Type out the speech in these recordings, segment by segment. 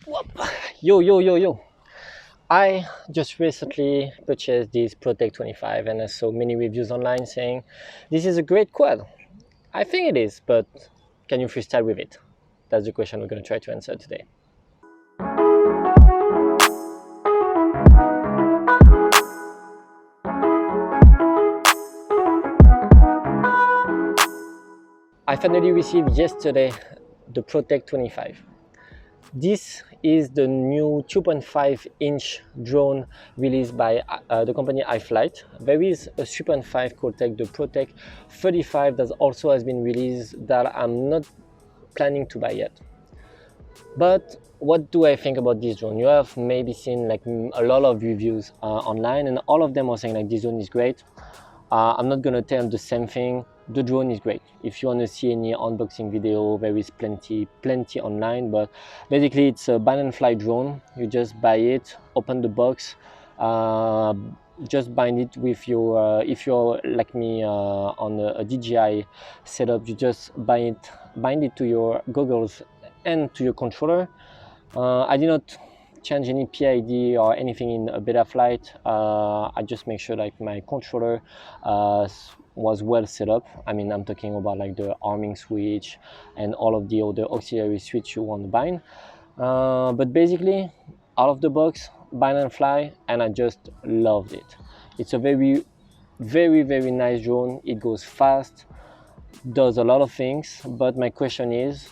Whoop. Yo. I just recently purchased this Protek 25 and I saw many reviews online saying this is a great quad. I think it is, but can you freestyle with it? That's the question we're going to try to answer today. I finally received yesterday the Protek 25. This is the new 2.5-inch drone released by the company iFlight. There is a 3.5 Protek, the Protek 35, that also has been released that I'm not planning to buy yet. But what do I think about this drone? You have maybe seen like a lot of reviews online, and all of them are saying like this drone is great. I'm not gonna tell them the same thing. The drone is great. If you want to see any unboxing video, there is plenty online. But basically, it's a buy and fly drone. You just buy it, open the box, just bind it with your. If you're like me on a DJI setup, you just bind it to your goggles and to your controller. I did not change any PID or anything in a beta flight. I just make sure like my controller was well set up. I mean, I'm talking about like the arming switch and all of the other auxiliary switch you want to bind. But basically, out of the box, bind and fly, and I just loved it. It's a very nice drone. It goes fast, does a lot of things, but my question is,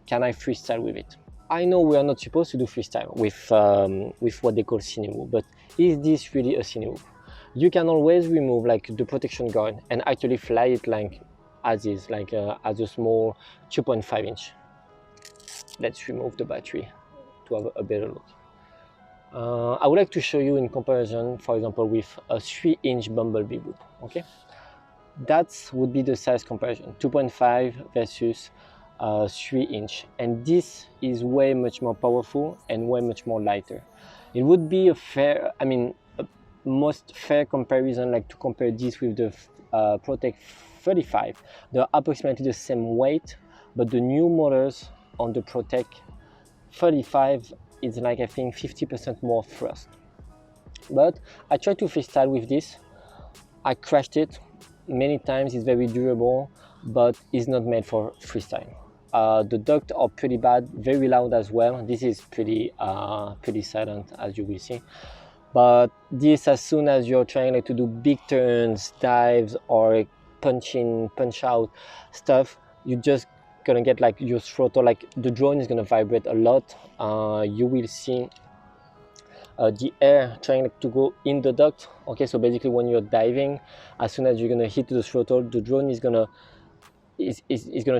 can I freestyle with it? I know we are not supposed to do freestyle with what they call Cinewhoop, but is this really a Cinewhoop? You can always remove like the protection guard and actually fly it like as is, like as a small 2.5-inch. Let's remove the battery to have a better look. I would like to show you in comparison, for example, with a 3-inch Bumblebee Whoop. Okay, that would be the size comparison: 2.5 versus 3-inch, and this is way much more powerful and way much more lighter. It would be a fair, I mean, a most fair comparison, like to compare this with the Protek 35. They're approximately the same weight, but the new motors on the Protek 35 is like, I think, 50% more thrust. But I tried to freestyle with this. I crashed it many times. It's very durable, but it's not made for freestyle. The ducts are pretty bad, very loud as well. This is pretty silent, as you will see. But this, as soon as you're trying like to do big turns, dives, or punch in, punch out stuff, you just gonna get like your throttle, like the drone is gonna vibrate a lot. You will see the air trying to go in the duct. Okay, so basically when you're diving, as soon as you're gonna hit the throttle, the drone is gonna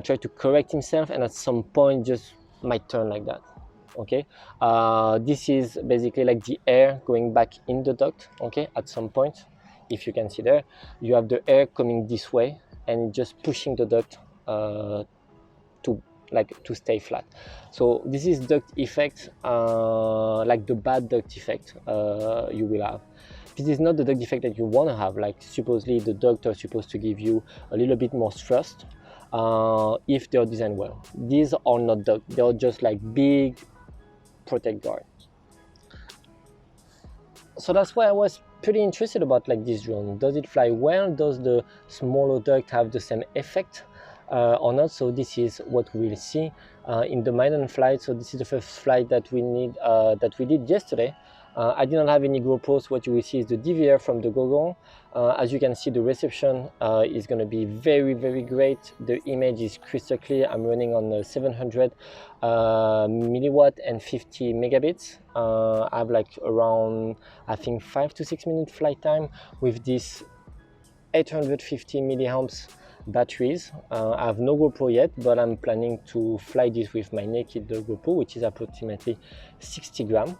try to correct himself, and at some point just might turn like that. Okay, this is basically like the air going back in the duct. Okay, at some point, if you can see there, you have the air coming this way and just pushing the duct to stay flat. So this is duct effect, like the bad duct effect you will have. This is not the duct effect that you want to have. Like supposedly the duct are supposed to give you a little bit more thrust if they are designed well. These are not duct, they are just like big protect guard. So that's why I was pretty interested about like this drone. Does it fly well? Does the smaller duct have the same effect or not? So this is what we will see in the maiden flight. So this is the first flight that we did yesterday. I did not have any GoPro, so what you will see is the DVR from the goggle. As you can see, the reception is going to be very great. The image is crystal clear. I'm running on 700 milliwatt and 50 megabits. I have like around, I think, 5 to 6 minute flight time with this 850 milliamps batteries. I have no GoPro yet, but I'm planning to fly this with my naked GoPro, which is approximately 60 grams.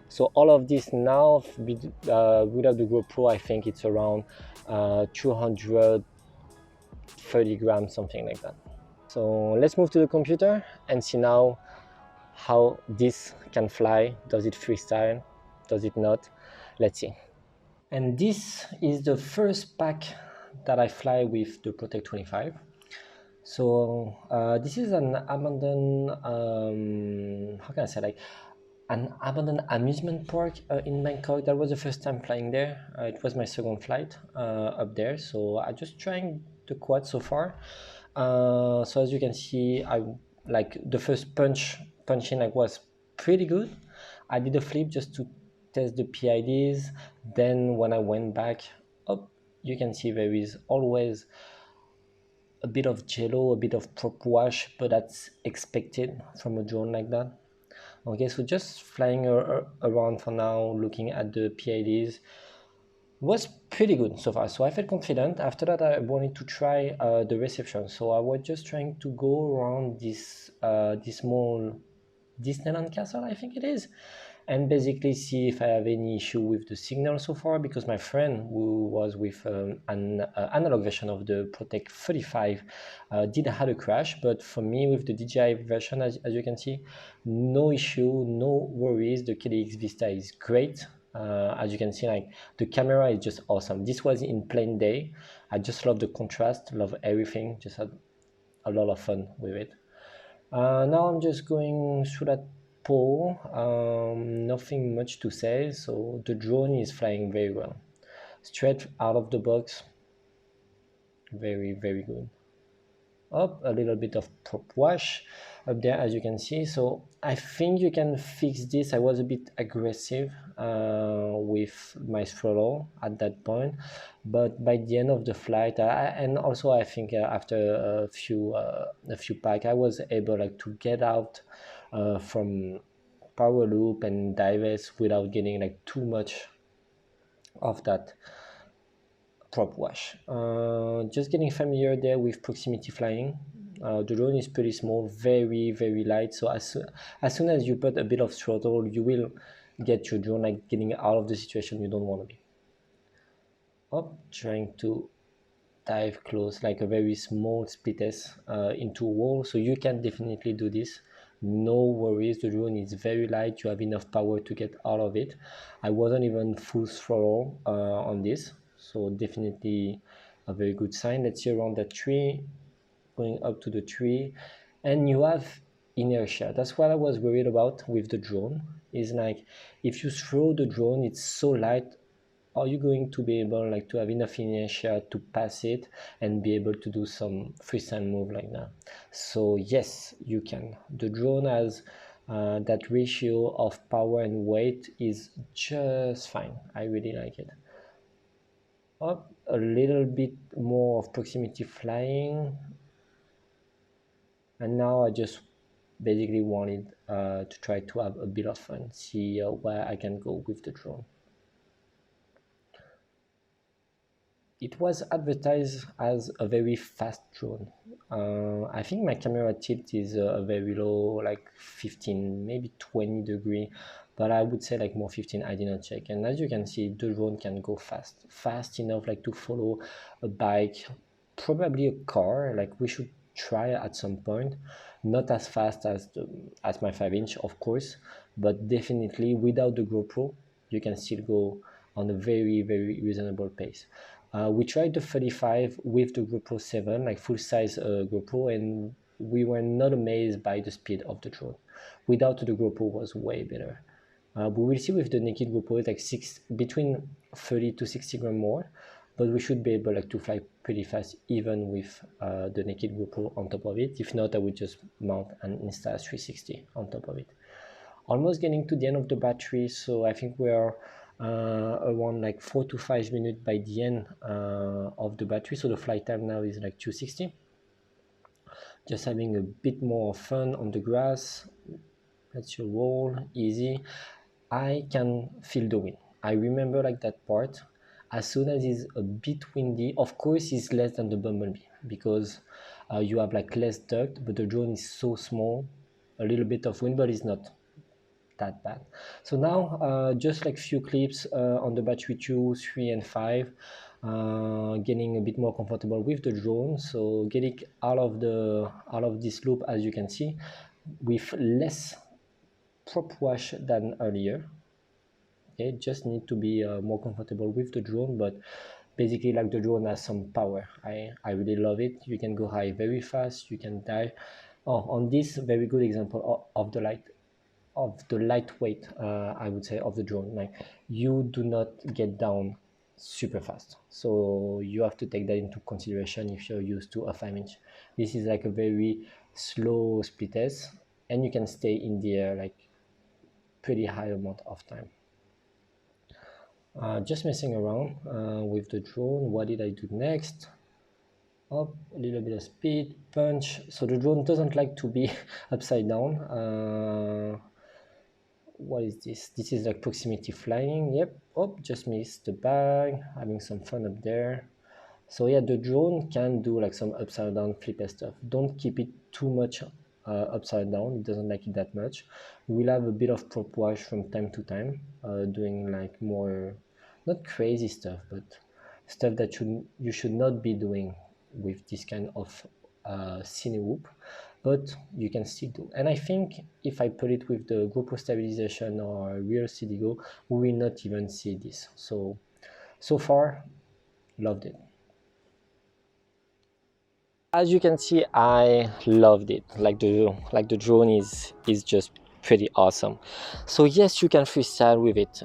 So all of this now, without the GoPro, I think it's around 230 grams, something like that. So let's move to the computer and see now how this can fly. Does it freestyle? Does it not? Let's see. And this is the first pack that I fly with the Protek 25. So this is an abandoned, how can I say, like an abandoned amusement park in Bangkok. That was the first time flying there. It was my second flight up there, so I just trying the quad so far. So as you can see, I like the first punch in like was pretty good. I did a flip just to test the PIDs. Then when I went back up, you can see there is always a bit of jello, a bit of prop wash, but that's expected from a drone like that. Okay, so just flying around for now, looking at the PIDs was pretty good so far. So I felt confident. After that, I wanted to try the reception. So I was just trying to go around this small Disneyland castle, I think it is, and basically see if I have any issue with the signal so far, because my friend who was with an analog version of the Protek 35 did have a crash, but for me with the DJI version, as you can see, no issue, no worries. The KDX Vista is great. As you can see, like the camera is just awesome. This was in plain day. I just love the contrast, love everything, just had a lot of fun with it. Now I'm just going through that pole. Nothing much to say. So the drone is flying very well, straight out of the box. Very, very good. Up a little bit of prop wash up there, as you can see. So I think you can fix this. I was a bit aggressive with my throttle at that point, but by the end of the flight, and also I think after a few pack, I was able like to get out from power loop and divest without getting like too much of that prop wash. Just getting familiar there with proximity flying. The drone is pretty small, very, very light. So as soon as you put a bit of throttle, you will get your drone like getting out of the situation you don't want to be. Up, trying to dive close, like a very small split S into a wall. So you can definitely do this. No worries, the drone is very light. You have enough power to get out of it. I wasn't even full throttle on this, so definitely a very good sign. Let's see around that tree, going up to the tree, and you have inertia. That's what I was worried about with the drone, is like if you throw the drone, it's so light, are you going to be able like to have enough inertia to pass it and be able to do some freestyle move like that? So yes, you can. The drone has that ratio of power and weight is just fine. I really like it. Up a little bit more of proximity flying, and now I just basically wanted to try to have a bit of fun, see where I can go with the drone. It was advertised as a very fast drone. I think my camera tilt is very low, like 15, maybe 20 degree, but I would say like more 15. I didn't check. And as you can see, the drone can go fast enough like to follow a bike, probably a car. Like we should try at some point. Not as fast as my 5-inch, of course, but definitely without the GoPro, you can still go on a very, very reasonable pace. We tried the 35 with the GoPro 7, like full-size GoPro, and we were not amazed by the speed of the drone. Without the GoPro was way better. We will see with the naked GoPro, like between 30 to 60 grams more, but we should be able like to fly pretty fast even with the naked GoPro on top of it. If not, I would just mount an Insta360 on top of it. Almost getting to the end of the battery, so I think we are around like 4 to 5 minutes by the end of the battery. So the flight time now is like 260. Just having a bit more fun on the grass. Let's roll easy. I can feel the wind. I remember like that part. As soon as it's a bit windy, of course it's less than the Bumblebee, because you have like less duct, but the drone is so small. A little bit of wind, but it's not that bad. So now just like few clips on the battery 2, 3 and 5, getting a bit more comfortable with the drone. So getting out of this loop, as you can see, with less prop wash than earlier. Okay, just need to be more comfortable with the drone, but basically like the drone has some power. I really love it. You can go high very fast, you can dive. Oh, on this very good example of the light, the lightweight, I would say, of the drone. Like, you do not get down super fast, so you have to take that into consideration if you're used to a 5-inch. This is like a very slow split S, and you can stay in the air like pretty high amount of time. Just messing around with the drone. What did I do next? Up a little bit of speed, punch. So the drone doesn't like to be upside down. What is this? This is like proximity flying. Yep. Oh, just missed the bag. Having some fun up there. So yeah, the drone can do like some upside down flip stuff. Don't keep it too much upside down. It doesn't like it that much. We'll have a bit of prop wash from time to time, doing like more, not crazy stuff, but stuff that you should not be doing with this kind of Cinewhoop, but you can still do. And I think if I put it with the GoPro stabilization or real CDGO, we will not even see this. So far, loved it. As you can see, I loved it. Like the drone is just pretty awesome. So yes, you can freestyle with it.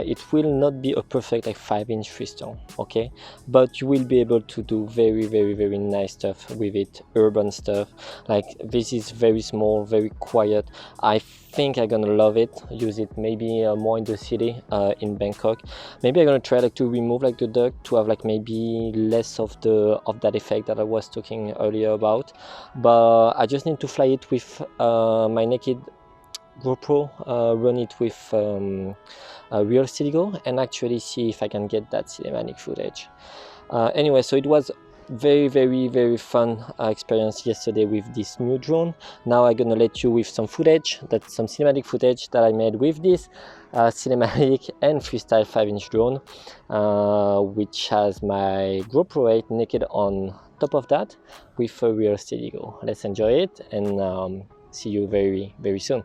It will not be a perfect like 5-inch freestyle, okay, but you will be able to do very nice stuff with it, urban stuff. Like, this is very small, very quiet. I think I'm gonna love it, use it maybe more in the city, in Bangkok. Maybe I'm gonna try like to remove like the duck to have like maybe less of that effect that I was talking earlier about. But I just need to fly it with my naked GoPro, run it with a real CDGO, and actually see if I can get that cinematic footage. Anyway, so it was very fun experience yesterday with this new drone. Now I'm gonna let you with some footage, that's some cinematic footage that I made with this cinematic and freestyle 5-inch drone, which has my GoPro 8 naked on top of that with a real CDGO. Let's enjoy it, and see you very soon.